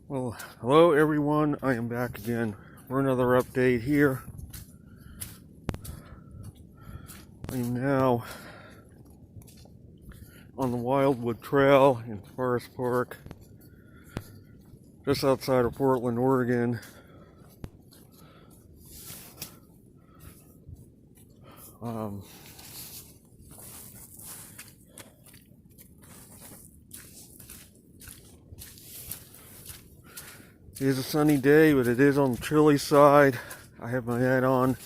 Well, hello everyone, I am back again for another update here. I am now on the Wildwood Trail in Forest Park, just outside of Portland, Oregon. It is a sunny day, but it is on the chilly side. I have my hat on.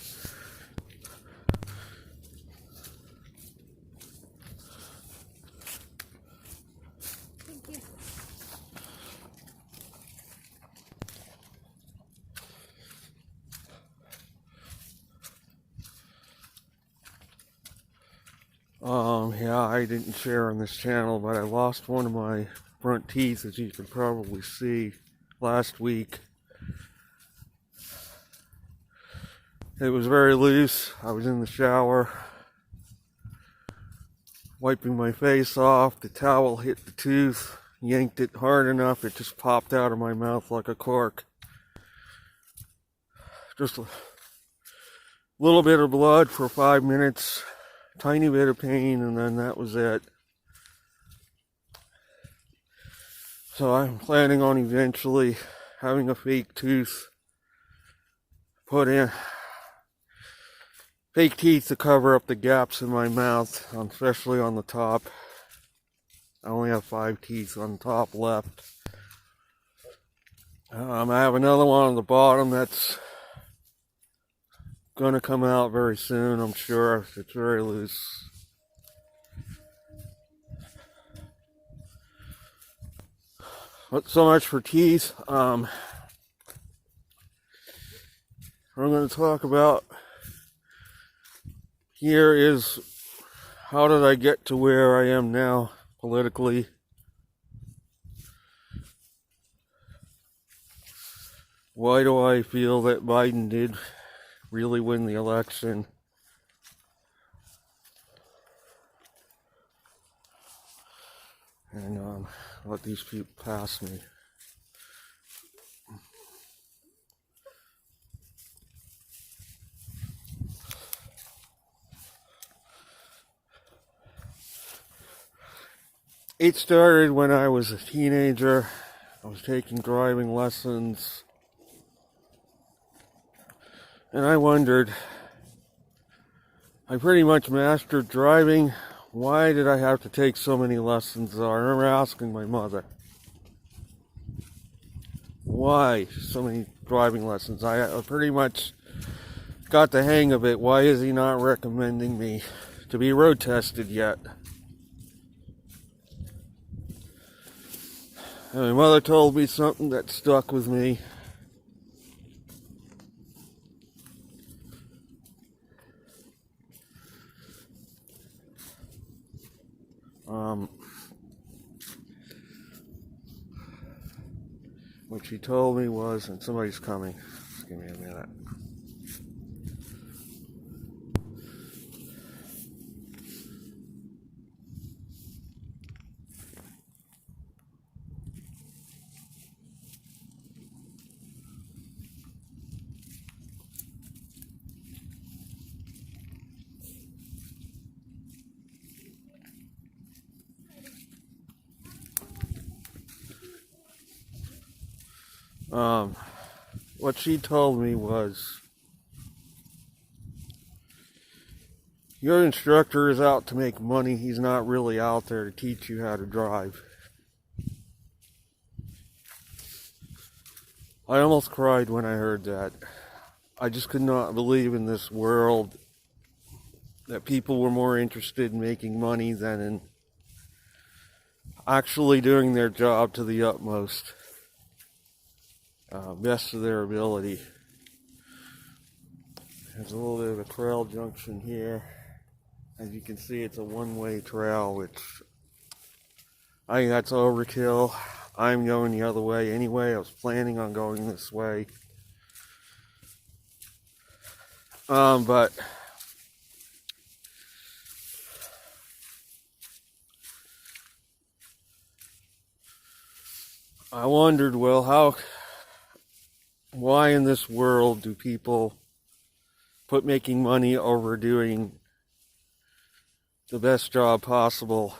Yeah, I didn't share on this channel, but I lost one of my front teeth, as you can probably see, last week. It was very loose. I was in the shower, wiping my face off. The towel hit the tooth, yanked it hard enough, it just popped out of my mouth like a cork. Just a little bit of blood for 5 minutes, tiny bit of pain, and then that was it. So I'm planning on eventually having a fake tooth put in, fake teeth to cover up the gaps in my mouth, especially on the top. I only have 5 teeth on the top left. I have another one on the bottom that's going to come out very soon, I'm sure. It's very loose. But so much for teeth. What I'm going to talk about here is, how did I get to where I am now politically? Why do I feel that Biden did really win the election? And let these people pass me. It started when I was a teenager. I was taking driving lessons, and I wondered, I pretty much mastered driving. Why did I have to take so many lessons? I remember asking my mother, why so many driving lessons? I pretty much got the hang of it. Why is he not recommending me to be road tested yet? And my mother told me something that stuck with me. What she told me was, and somebody's coming, just give me a minute. What she told me was, your instructor is out to make money. He's not really out there to teach you how to drive. I almost cried when I heard that. I just could not believe in this world that people were more interested in making money than in actually doing their job to the utmost, best of their ability. There's a little bit of a trail junction here. As you can see, it's a one-way trail, which I think that's overkill. I'm going the other way anyway. I was planning on going this way. But I wondered, well, why in this world do people put making money over doing the best job possible?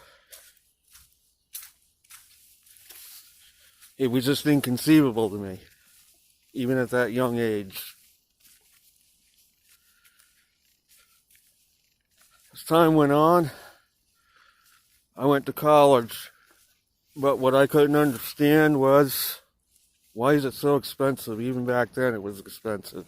It was just inconceivable to me, even at that young age. As time went on, I went to college, but what I couldn't understand was, why is it so expensive? Even back then it was expensive.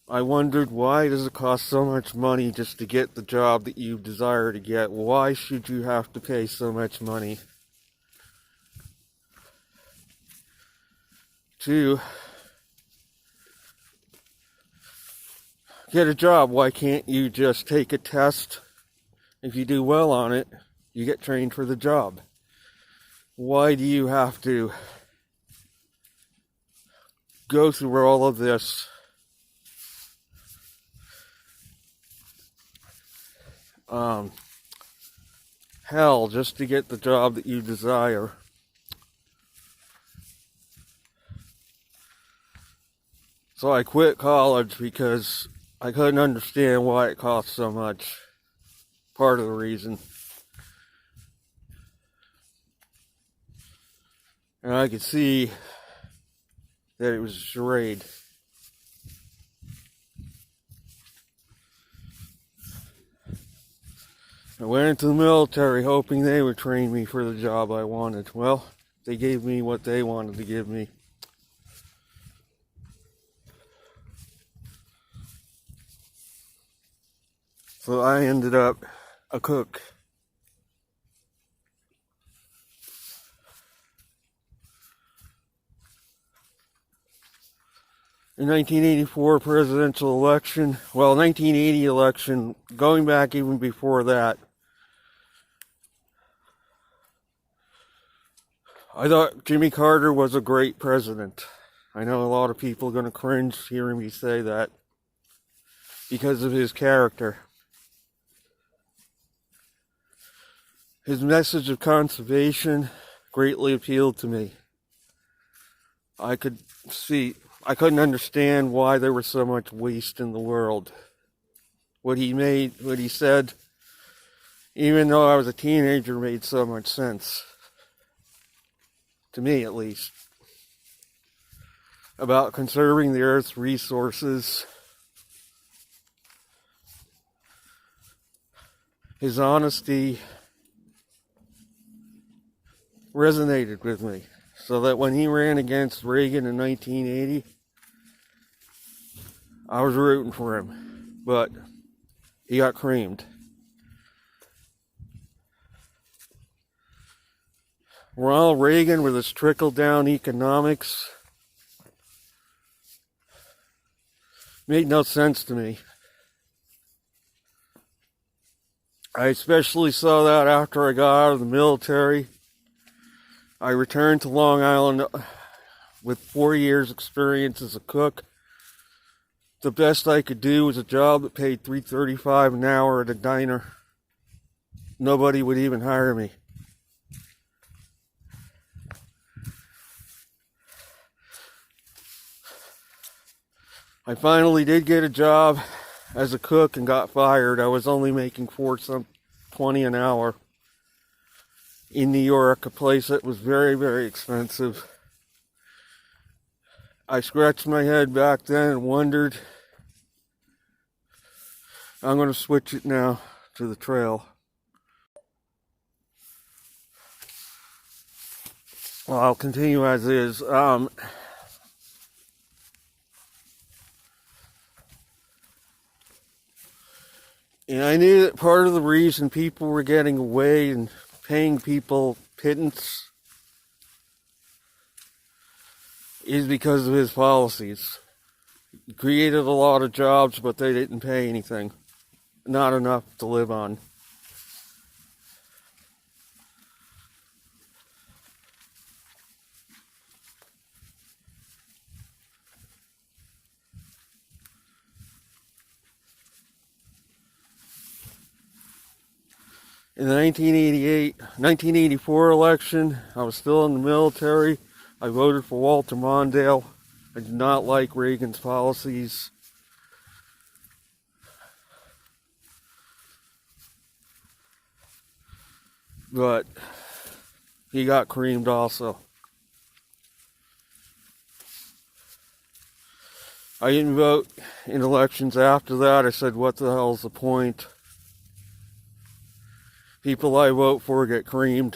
I wondered, why does it cost so much money just to get the job that you desire to get? Why should you have to pay so much money to get a job? Why can't you just take a test? If you do well on it, you get trained for the job. Why do you have to go through all of this hell just to get the job that you desire? So I quit college because I couldn't understand why it cost so much. Part of the reason. And I could see that it was a charade. I went into the military hoping they would train me for the job I wanted. Well, they gave me what they wanted to give me. So I ended up a cook. In 1984 presidential election, well, 1980 election, going back even before that, I thought Jimmy Carter was a great president. I know a lot of people are going to cringe hearing me say that because of his character. His message of conservation greatly appealed to me. I couldn't understand why there was so much waste in the world. What he said, even though I was a teenager, made so much sense. To me, at least. About conserving the Earth's resources. His honesty resonated with me. So that when he ran against Reagan in 1980, I was rooting for him. But he got creamed. Ronald Reagan, with his trickle-down economics, made no sense to me. I especially saw that after I got out of the military. I returned to Long Island with 4 years experience as a cook. The best I could do was a job that paid $3.35 an hour at a diner. Nobody would even hire me. I finally did get a job as a cook and got fired. I was only making $4.20 an hour in New York, a place that was very, very expensive. I scratched my head back then and wondered, I'm going to switch it now to the trail. Well, I'll continue as is. And I knew that part of the reason people were getting away and paying people pittance is because of his policies. He created a lot of jobs, but they didn't pay anything. Not enough to live on. In the 1984 election, I was still in the military. I voted for Walter Mondale. I did not like Reagan's policies. But he got creamed also. I didn't vote in elections after that. I said, what the hell's the point? People I vote for get creamed.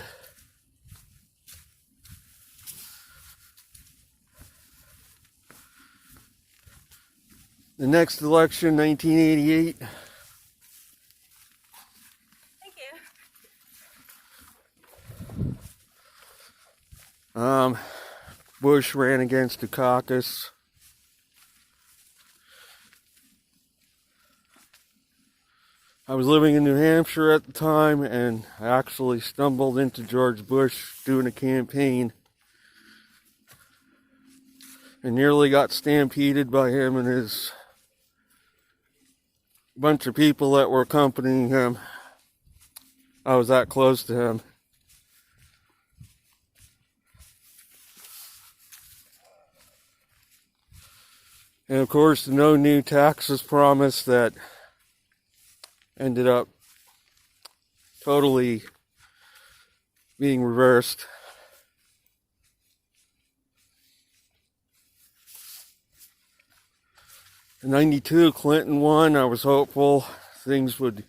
The next election, 1988. Thank you. Bush ran against Dukakis. I was living in New Hampshire at the time, and I actually stumbled into George Bush doing a campaign and nearly got stampeded by him and his bunch of people that were accompanying him. I was that close to him. And of course, no new taxes promised that ended up totally being reversed. In 92, Clinton won. I was hopeful things would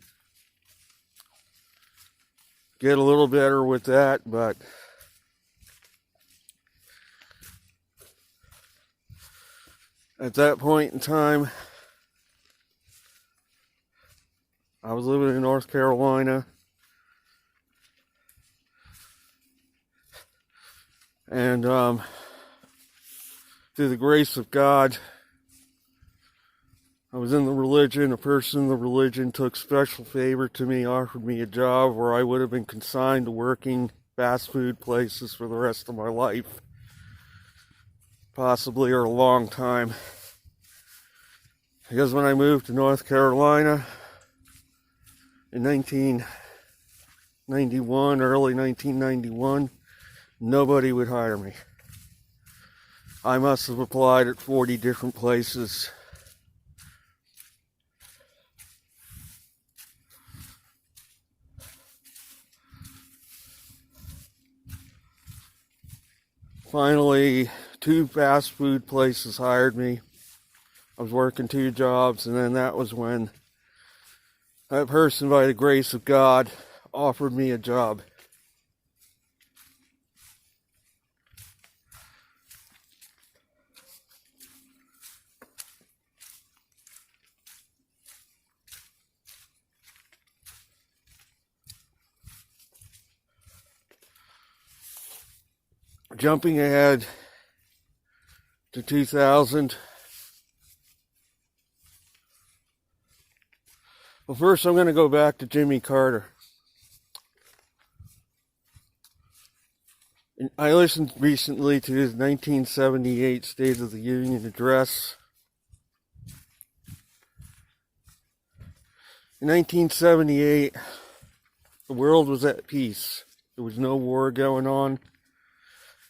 get a little better with that, but at that point in time, I was living in North Carolina, and through the grace of God, I was in the religion. A person in the religion took special favor to me, offered me a job where I would have been consigned to working fast food places for the rest of my life, possibly or a long time. Because when I moved to North Carolina in 1991, early 1991, nobody would hire me. I must have applied at 40 different places. Finally, 2 fast food places hired me. I was working 2 jobs, and then that was when that person, by the grace of God, offered me a job. Jumping ahead to 2000. Well, first I'm going to go back to Jimmy Carter. I listened recently to his 1978 State of the Union address. In 1978, the world was at peace. There was no war going on.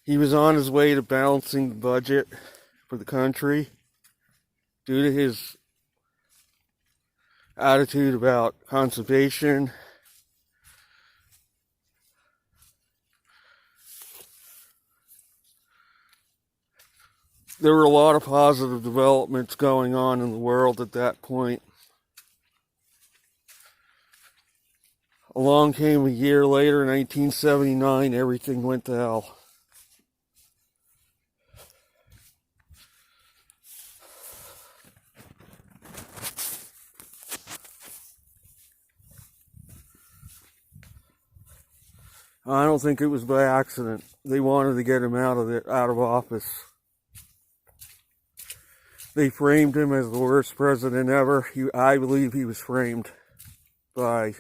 He was on his way to balancing the budget for the country due to his attitude about conservation. There were a lot of positive developments going on in the world at that point. Along came a year later, 1979, everything went to hell. I don't think it was by accident. They wanted to get him out of office. They framed him as the worst president ever. I believe he was framed by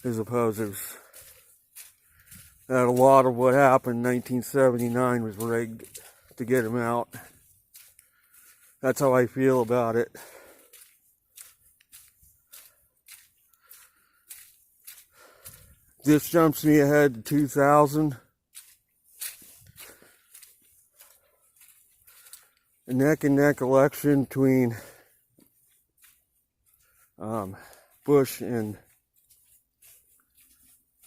his opposers. That a lot of what happened in 1979 was rigged to get him out. That's how I feel about it. This jumps me ahead to 2000. A neck-and-neck election between Bush and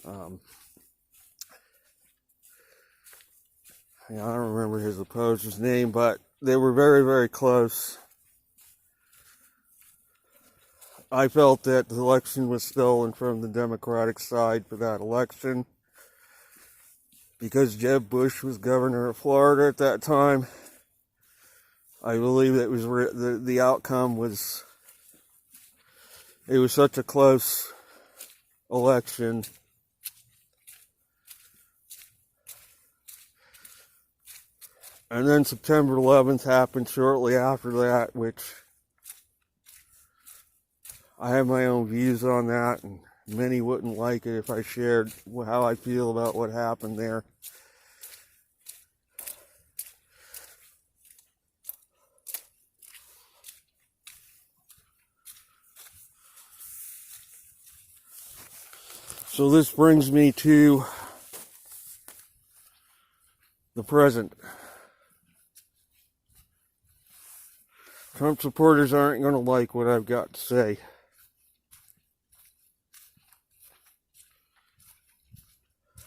I don't remember his opposer's name, but they were very, very close. I felt that the election was stolen from the Democratic side for that election because Jeb Bush was governor of Florida at that time. I believe that was the outcome was, it was such a close election. And then September 11th happened shortly after that, which I have my own views on that, and many wouldn't like it if I shared how I feel about what happened there. So this brings me to the present. Trump supporters aren't going to like what I've got to say.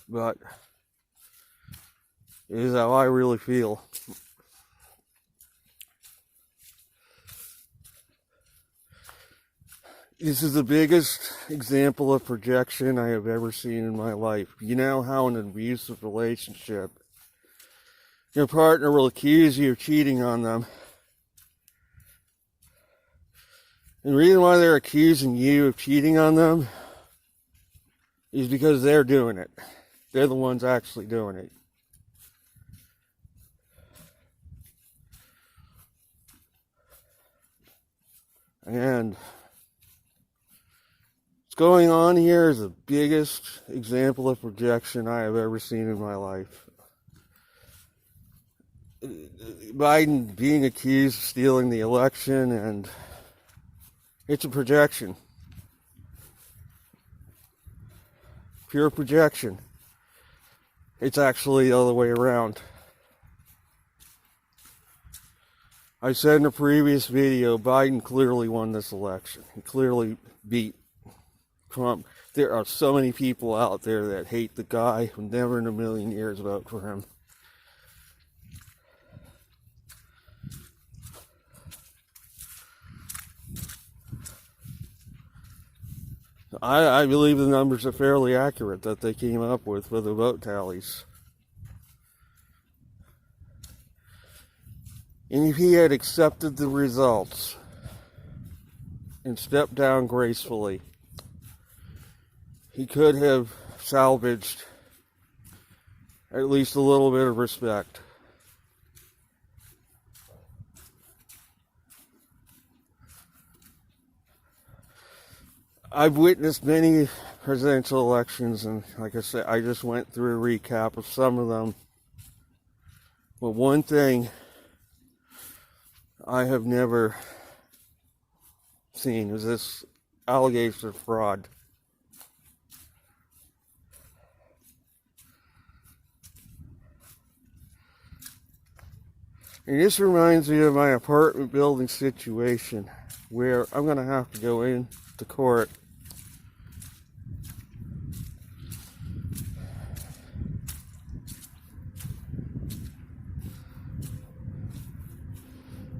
But it is how I really feel. This is the biggest example of projection I have ever seen in my life. You know how in an abusive relationship, your partner will accuse you of cheating on them. And the reason why they're accusing you of cheating on them is because they're doing it. They're the ones actually doing it. And what's going on here is the biggest example of projection I have ever seen in my life. Biden being accused of stealing the election, and it's a projection. Pure projection. It's actually the other way around. I said in a previous video, Biden clearly won this election. He clearly beat Trump. There are so many people out there that hate the guy who never in a million years vote for him. I believe the numbers are fairly accurate that they came up with the vote tallies. And if he had accepted the results and stepped down gracefully, he could have salvaged at least a little bit of respect. I've witnessed many presidential elections, and like I said, I just went through a recap of some of them. But one thing I have never seen is this allegation of fraud. And this reminds me of my apartment building situation, where I'm going to have to go into court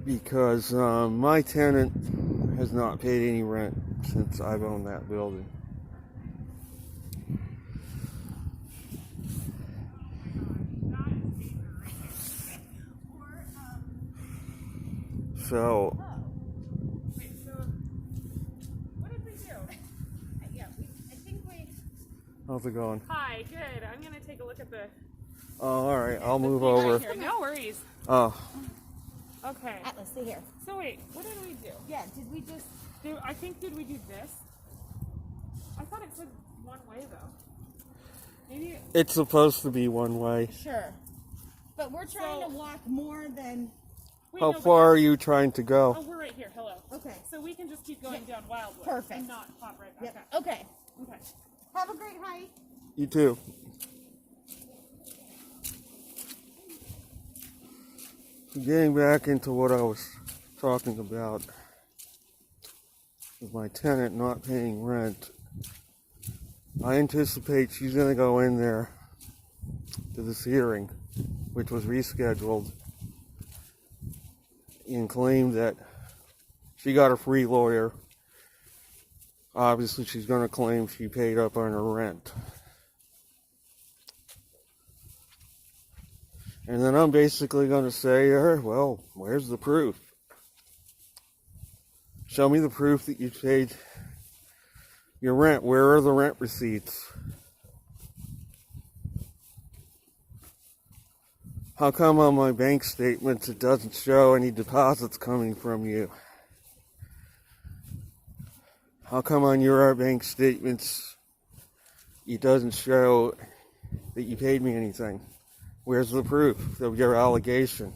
because my tenant has not paid any rent since I've owned that building. So, what did we do? Yeah, I think we... how's it going? Hi, good. I'm going to take a look at the... Oh, alright, I'll move over. Right here. No worries. Oh. Okay. Atlas, stay here. So wait, what did we do? Yeah, did we just... Did we do this? I thought it said one way, though. Maybe... It's supposed to be one way. Sure. But we're trying to walk more than... Wait, How far are you trying to go? Oh, we're right here. Hello. Okay. So we can just keep going down Wildwood. Perfect. And not pop right back Yep. up. Okay. Okay. Have a great hike. You too. So getting back into what I was talking about with my tenant not paying rent, I anticipate she's going to go in there to this hearing, which was rescheduled, and claim that she got a free lawyer. Obviously, she's going to claim she paid up on her rent. And then I'm basically going to say to her, well, where's the proof? Show me the proof that you paid your rent. Where are the rent receipts? How come on my bank statements it doesn't show any deposits coming from you? How come on your bank statements it doesn't show that you paid me anything? Where's the proof of your allegation?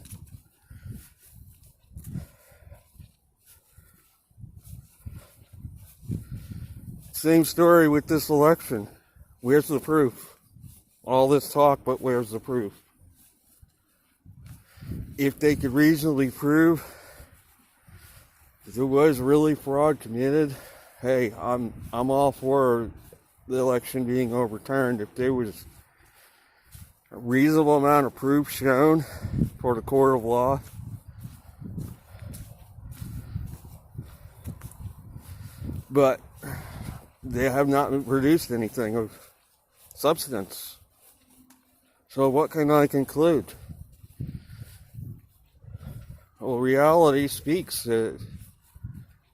Same story with this election. Where's the proof? All this talk, but where's the proof? If they could reasonably prove that there was really fraud committed, hey, I'm all for the election being overturned. If there was a reasonable amount of proof shown for the court of law, but they have not produced anything of substance. So what can I conclude? Well, reality speaks that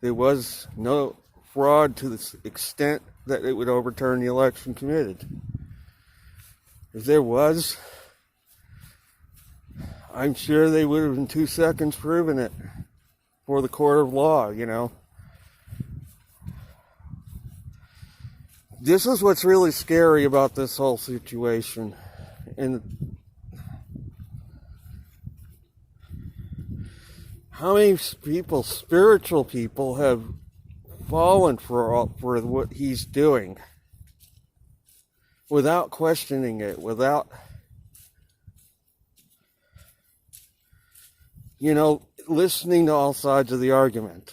there was no fraud to the extent that it would overturn the election committed. If there was, I'm sure they would have in 2 seconds proven it for the court of law, you know. This is what's really scary about this whole situation. And how many people, spiritual people, have fallen for what he's doing without questioning it, without, listening to all sides of the argument.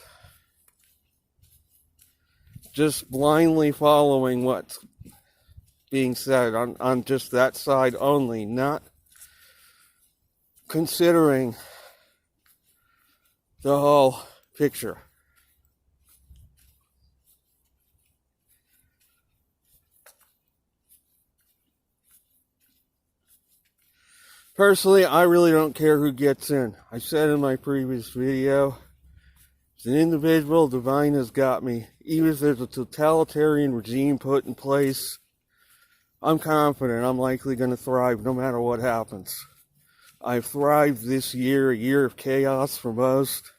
Just blindly following what's being said on just that side only, not considering the whole picture. Personally, I really don't care who gets in. I said in my previous video, as an individual, divine has got me. Even if there's a totalitarian regime put in place, I'm confident I'm likely going to thrive no matter what happens. I've thrived this year, a year of chaos for most.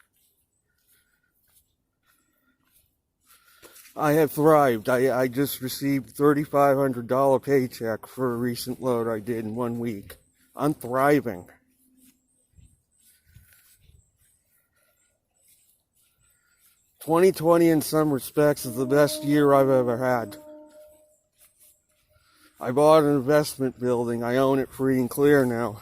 I have thrived. I just received a $3,500 paycheck for a recent load I did in 1 week. I'm thriving. "2020 in some respects is the best year I've ever had. I bought an investment building. I own it free and clear now.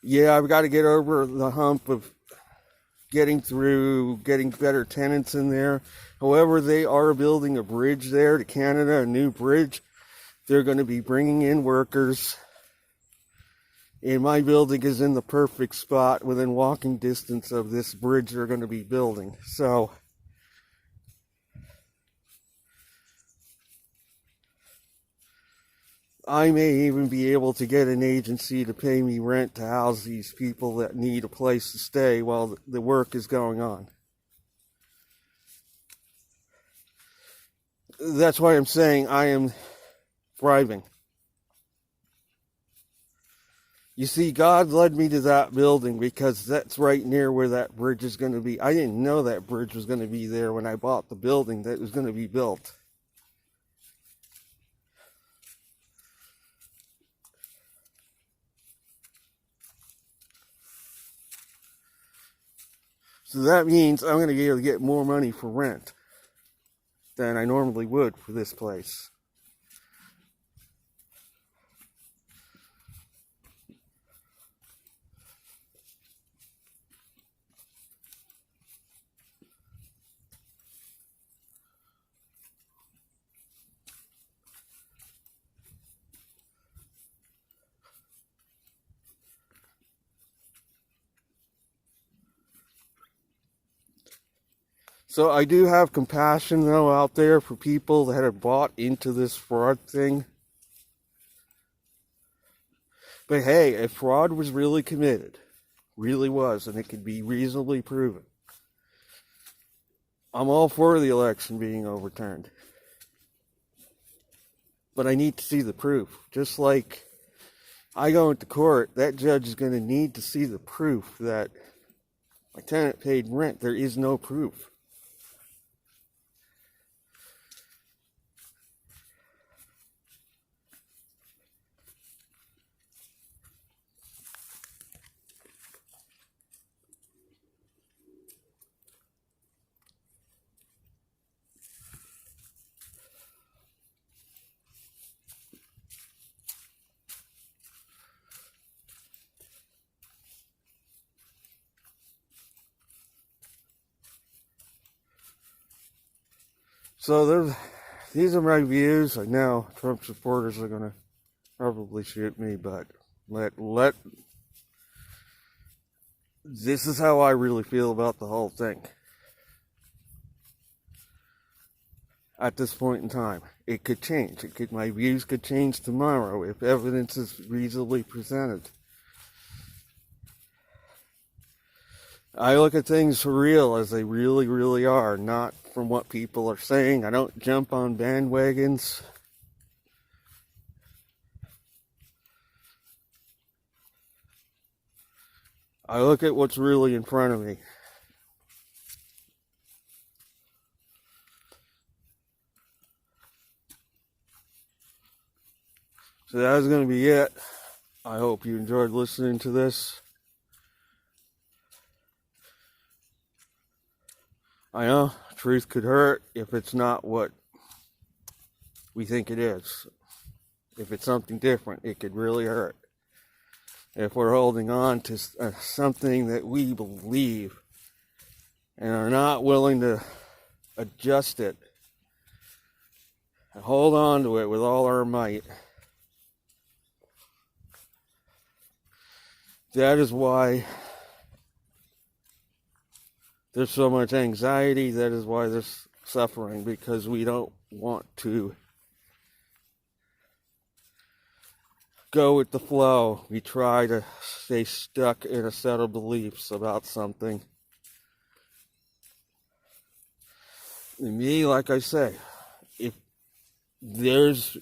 Yeah, I've got to get over the hump of getting better tenants in there. However, they are building a bridge there to Canada, a new bridge. They're going to be bringing in workers. And my building is in the perfect spot within walking distance of this bridge they're going to be building. So, I may even be able to get an agency to pay me rent to house these people that need a place to stay while the work is going on. That's why I'm saying I am thriving. You see, God led me to that building because that's right near where that bridge is going to be. I didn't know that bridge was going to be there when I bought the building that was going to be built. So that means I'm going to be able to get more money for rent. than I normally would for this place. So I do have compassion, though, out there for people that have bought into this fraud thing. But hey, if fraud was really committed, really was, and it could be reasonably proven, I'm all for the election being overturned. But I need to see the proof. Just like I go into court, that judge is going to need to see the proof that my tenant paid rent. There is no proof. So these are my views. I know Trump supporters are going to probably shoot me, but this is how I really feel about the whole thing. At this point in time, it could change. My views could change tomorrow if evidence is reasonably presented. I look at things for real as they really, really are, not from what people are saying. I don't jump on bandwagons. I look at what's really in front of me. So that is going to be it. I hope you enjoyed listening to this. I know truth could hurt if it's not what we think it is. If it's something different, it could really hurt. If we're holding on to something that we believe and are not willing to adjust it and hold on to it with all our might, that is why there's so much anxiety. That is why there's suffering, because we don't want to go with the flow. We try to stay stuck in a set of beliefs about something. And me, like I say, if there's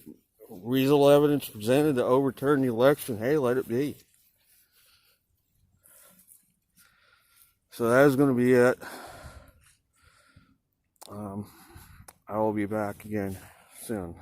reasonable evidence presented to overturn the election, hey, let it be. So that is going to be it. I will be back again soon.